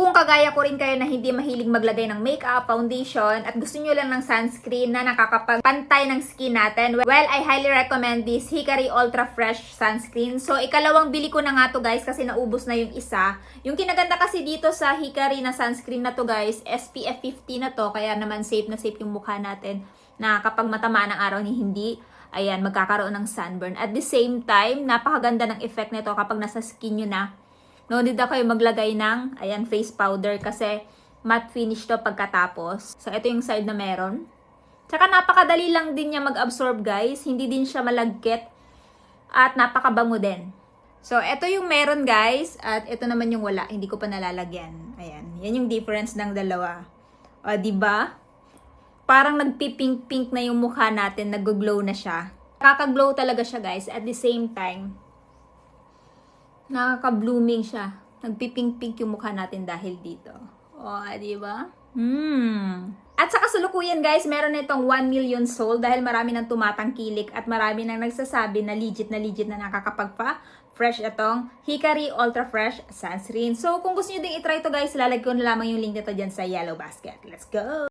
Kung kagaya ko rin kayo na hindi mahilig maglagay ng makeup, foundation, at gusto nyo lang ng sunscreen na nakakapagpantay ng skin natin, well, I highly recommend this Hikari Ultra Fresh Sunscreen. So, ikalawang bili ko na nga to guys kasi naubos na yung isa. Yung kinaganda kasi dito sa Hikari na sunscreen na to guys, SPF 50 na to, kaya naman safe na safe yung mukha natin na kapag matamaan ng araw ni hindi, ayan, magkakaroon ng sunburn. At the same time, napakaganda ng effect nito kapag nasa skin nyo na. No need na kayo maglagay ng, ayan, face powder kasi matte finish to pagkatapos. So, ito yung side na meron. Tsaka napakadali lang din niya mag-absorb guys. Hindi din siya malagkit. At napakabango din. So, ito yung meron guys. At ito naman yung wala. Hindi ko pa nalalagyan. Ayan. Yan yung difference ng dalawa. O, diba? Parang nagpipink-pink na yung mukha natin. Nag-glow na siya. Nakaka-glow talaga siya guys. At the same time, nakaka-blooming siya. Nagpipink-pink yung mukha natin dahil dito. O, di ba? At sa kasalukuyan guys, meron na itong 1 million sold dahil marami nang tumatangkilik at marami nang nagsasabi na legit na nakakapagpa fresh itong Hikari Ultra Fresh Sunscreen. So, kung gusto nyo ding itry ito guys, lalagay ko na lamang yung link nito dyan sa yellow basket. Let's go!